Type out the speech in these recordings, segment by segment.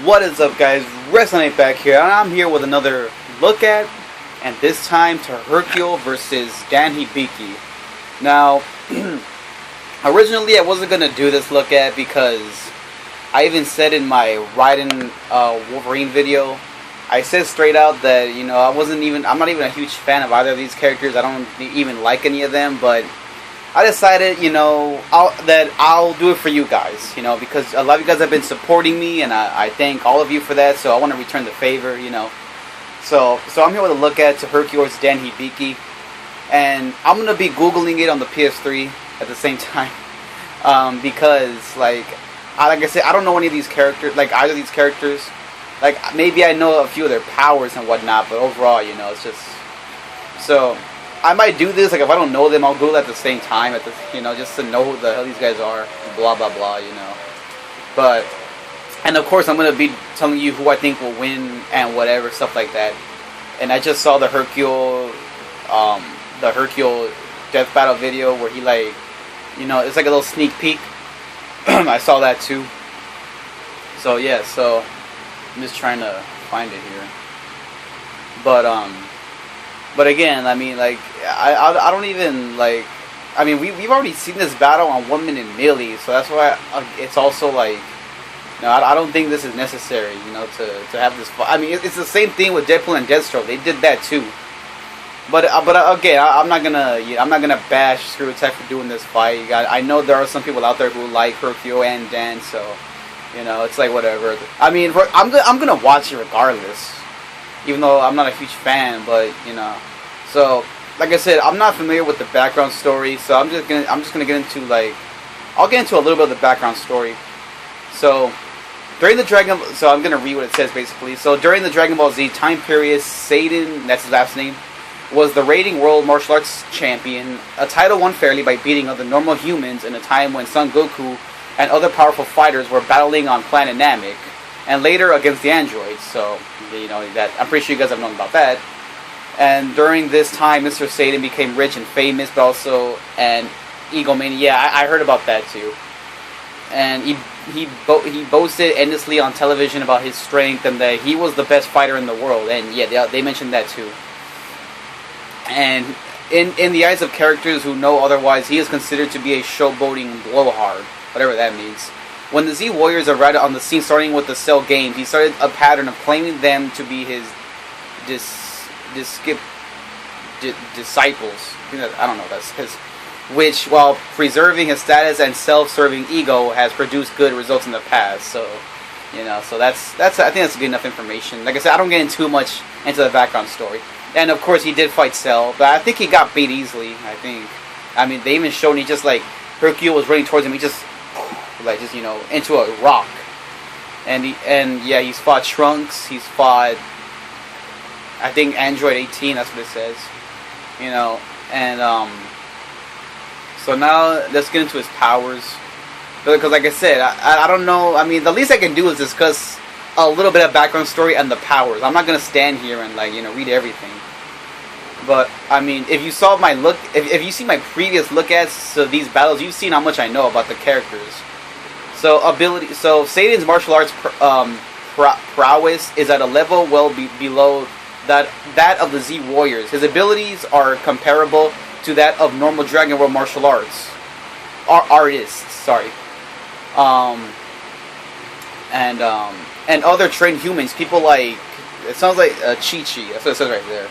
What is up, guys? REKLEZ98 back here, and I'm here with another look at, and this time to Hercule versus Dan Hibiki. Now, originally I wasn't gonna do this look at because I even said in my Raiden Wolverine video, I said straight out that I'm not even a huge fan of either of these characters. I don't even like any of them, but I decided, that I'll do it for you guys, because a lot of you guys have been supporting me, and I thank all of you for that, so I want to return the favor, So I'm here with a look at to Hercule's Dan Hibiki, and I'm going to be Googling it on the PS3 at the same time, because, like I said, I don't know any of these characters, like either of these characters. Like, maybe I know a few of their powers and whatnot, but overall, it's just, so I might do this, like, if I don't know them, I'll Google at the same time, just to know who the hell these guys are, blah, blah, blah, But, and of course, I'm going to be telling you who I think will win and whatever, stuff like that. And I just saw the Hercule death battle video where he, like, it's like a little sneak peek. I saw that too. So, yeah, so I'm just trying to find it here. But again, I mean, like, I don't even, like, I mean, we've already seen this battle on 1 minute melee, so that's why it's also, like, I don't think this is necessary, to have this fight. I mean, it's the same thing with Deadpool and Deathstroke. They did that too. But again, I'm not gonna bash Screw Attack for doing this fight. I know there are some people out there who like Hercule and Dan, so it's like whatever. I mean, I'm gonna watch it regardless. Even though I'm not a huge fan, but so like I said, I'm not familiar with the background story, so I'm just gonna get into, like, I'll get into a little bit of the background story. So during the so I'm gonna read what it says basically. So during the Dragon Ball Z time period, Satan, that's his last name, was the reigning world martial arts champion, a title won fairly by beating other normal humans in a time when Son Goku and other powerful fighters were battling on planet Namek, and later against the androids. So that I'm pretty sure you guys have known about that. And during this time, Mr. Satan became rich and famous, but also an egomaniac. Yeah, I heard about that too. And he boasted endlessly on television about his strength and that he was the best fighter in the world. And yeah, they mentioned that too. And in the eyes of characters who know otherwise, he is considered to be a showboating blowhard, whatever that means. When the Z Warriors arrived on the scene, starting with the Cell Games, he started a pattern of claiming them to be his disciples. I don't know, that's his, which, while preserving his status and self-serving ego, has produced good results in the past. So, so that's I think that's good enough information. Like I said, I don't get too much into the background story. And of course, he did fight Cell, but I think he got beat easily. I mean, they even showed he just, like, Hercule was running towards him. He just into a rock. And he's fought Trunks. He's fought, I think, Android 18. That's what it says. And so now let's get into his powers. Because, like I said, I don't know. I mean, the least I can do is discuss a little bit of background story and the powers. I'm not gonna stand here and, like, read everything. But I mean, if you saw my look, if you see my previous look at these battles, you've seen how much I know about the characters. So Satan's martial arts prowess is at a level well below that of the Z Warriors. His abilities are comparable to that of normal Dragon World martial arts artists. Sorry. And other trained humans, people like, it sounds like Chi-Chi, that's what it says right there,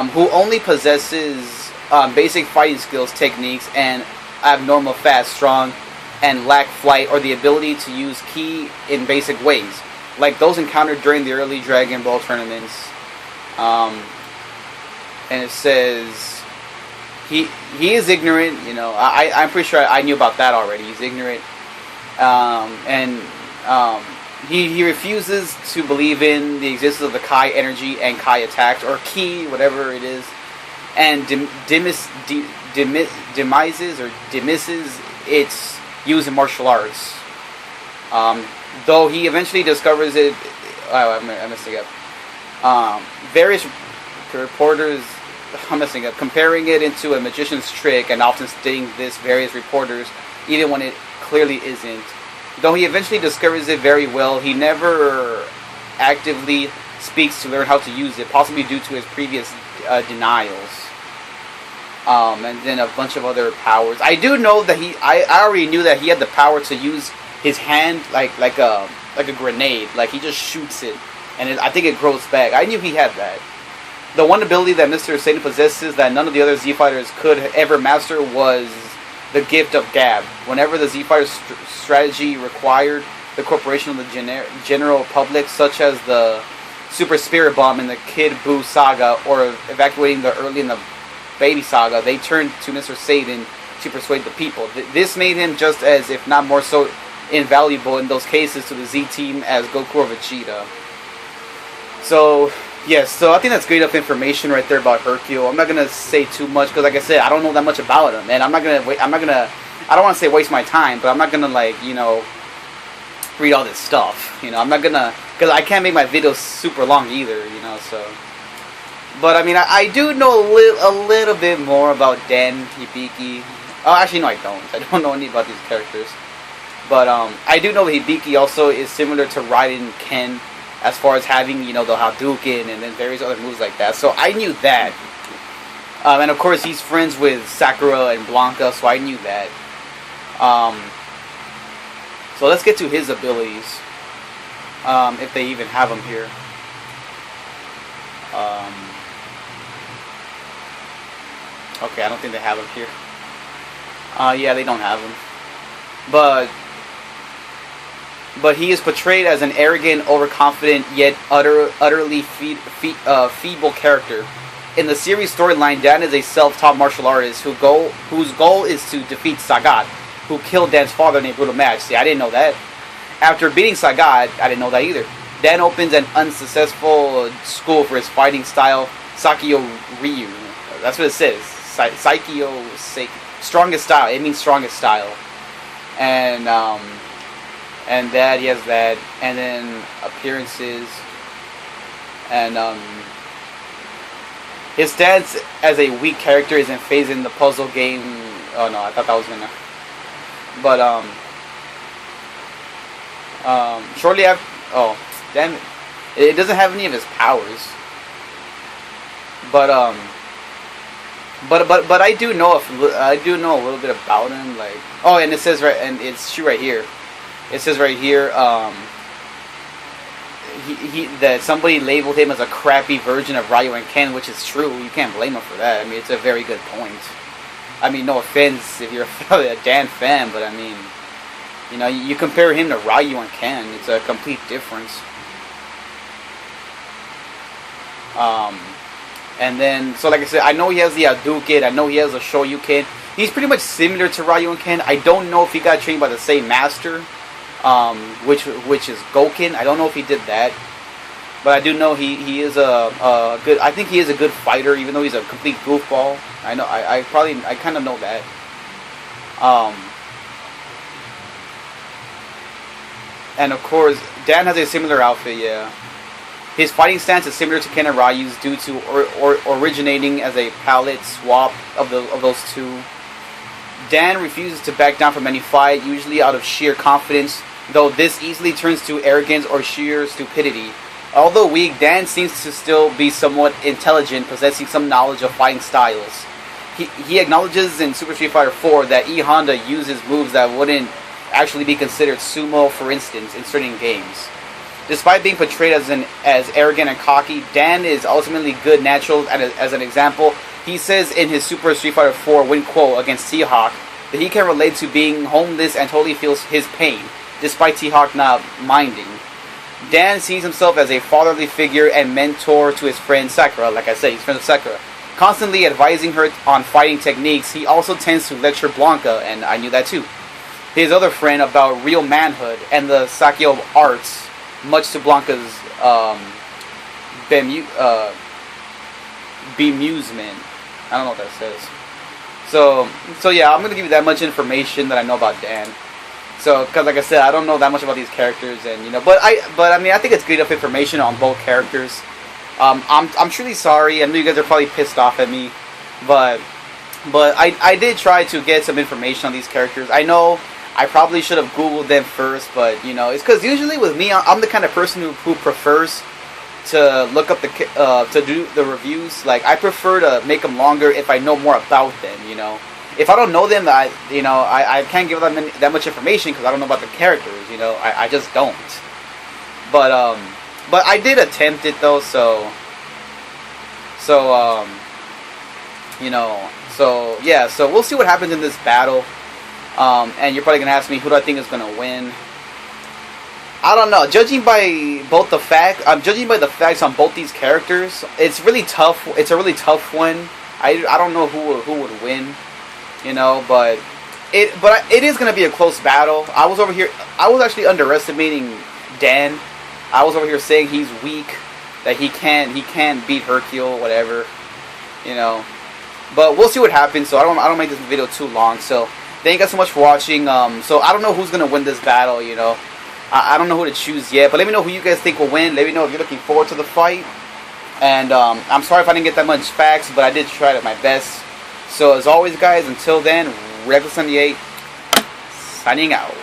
who only possesses basic fighting skills, techniques, and abnormal fast, strong, and lack flight or the ability to use ki in basic ways, like those encountered during the early Dragon Ball tournaments. And it says he is ignorant. I'm pretty sure I knew about that already. He's ignorant, He refuses to believe in the existence of the Kai energy and Kai attacks, or Ki, whatever it is, and dismisses its use in martial arts. Though he eventually discovers it. I'm messing up. Various reporters. I'm messing up. Comparing it into a magician's trick, and often stating this various reporters, even when it clearly isn't. Though he eventually discovers it very well, he never actively speaks to learn how to use it, possibly due to his previous denials. And then a bunch of other powers. I do know that I already knew that he had the power to use his hand like a grenade. Like he just shoots it, and I think it grows back. I knew he had that. The one ability that Mr. Satan possesses that none of the other Z fighters could ever master was the gift of gab. Whenever the Z fighter's strategy required the corporation of the general public, such as the Super Spirit Bomb in the Kid Buu saga, or evacuating the early in the Baby saga, they turned to Mr. Satan to persuade the people. This made him just as, if not more so, invaluable in those cases to the Z team as Goku or Vegeta. So, yes, so I think that's great enough information right there about Hercule. I'm not gonna say too much because, like I said, I don't know that much about him, and I don't want to say waste my time, but I'm not gonna read all this stuff. I'm not gonna, because I can't make my videos super long either. So. But I mean, I do know a little bit more about Dan Hibiki. Oh, actually, no, I don't. I don't know any about these characters. But I do know that Hibiki also is similar to Raiden Ken, as far as having, the Hadouken and then various other moves like that. So I knew that. And of course, he's friends with Sakura and Blanca, so I knew that. So let's get to his abilities. If they even have them here. Okay, I don't think they have them here. Yeah, they don't have them. But he is portrayed as an arrogant, overconfident, yet utterly feeble character. In the series storyline, Dan is a self-taught martial artist whose goal is to defeat Sagat, who killed Dan's father in a brutal match. See, I didn't know that. After beating Sagat, I didn't know that either. Dan opens an unsuccessful school for his fighting style, Sakyo Ryu. That's what it says. Strongest style. It means strongest style. And that, he has that. And then appearances. And his stance as a weak character isn't phased in the puzzle game. Oh no, I thought that was gonna. But shortly after, oh damn it, it doesn't have any of his powers. But I do know a little bit about him. Like, oh, and it says right, and it's true right here. It says right here, that somebody labeled him as a crappy version of Ryu and Ken, which is true. You can't blame him for that. I mean, it's a very good point. I mean, no offense if you're a Dan fan, but I mean, you compare him to Ryu and Ken, it's a complete difference. And then, so like I said, I know he has the Hadouken, I know he has a Shoryuken. He's pretty much similar to Ryu and Ken. I don't know if he got trained by the same master, which is Goken. I don't know if he did that. But I do know he is a good, I think he is a good fighter, even though he's a complete goofball. I know, I kind of know that. And of course, Dan has a similar outfit, yeah. His fighting stance is similar to Ken and Ryu's due to originating as a palette swap of those two. Dan refuses to back down from any fight, usually out of sheer confidence, though this easily turns to arrogance or sheer stupidity. Although weak, Dan seems to still be somewhat intelligent, possessing some knowledge of fighting styles. He acknowledges in Super Street Fighter 4 that E Honda uses moves that wouldn't actually be considered sumo, for instance, in certain games. Despite being portrayed as arrogant and cocky, Dan is ultimately good natural. As an example, he says in his Super Street Fighter 4 win quote against T-Hawk that he can relate to being homeless and totally feels his pain, despite T-Hawk not minding. Dan sees himself as a fatherly figure and mentor to his friend Sakura. Like I said, he's friends with Sakura. Constantly advising her on fighting techniques, he also tends to lecture Blanca, and I knew that too, his other friend, about real manhood and the Sakyo arts, much to Blanca's bemusement. I don't know what that says. So yeah, I'm going to give you that much information that I know about Dan. So, because like I said, I don't know that much about these characters, and but I mean, I think it's good enough information on both characters. I'm truly sorry. I know you guys are probably pissed off at me, but I did try to get some information on these characters. I know I probably should have Googled them first, but you know, it's because usually with me, I'm the kind of person who prefers to look up to do the reviews. Like, I prefer to make them longer if I know more about them. You know, if I don't know them, I can't give them that much information because I don't know about the characters. You know, I just don't. But I did attempt it though, you know, so yeah, so we'll see what happens in this battle. And you're probably gonna ask me, who do I think is gonna win? I don't know. Judging by the facts on both these characters, it's really tough. It's a really tough one. I don't know who would win, you know, but it is gonna be a close battle. I was actually underestimating Dan. I was over here saying he's weak, that he can't beat Hercule, whatever, you know. But we'll see what happens. So I don't make this video too long. So thank you guys so much for watching. So I don't know who's gonna win this battle, you know. I don't know who to choose yet, but let me know who you guys think will win. Let me know if you're looking forward to the fight. And I'm sorry if I didn't get that much facts, but I did try my best. So as always, guys, until then, REKLEZ98 signing out.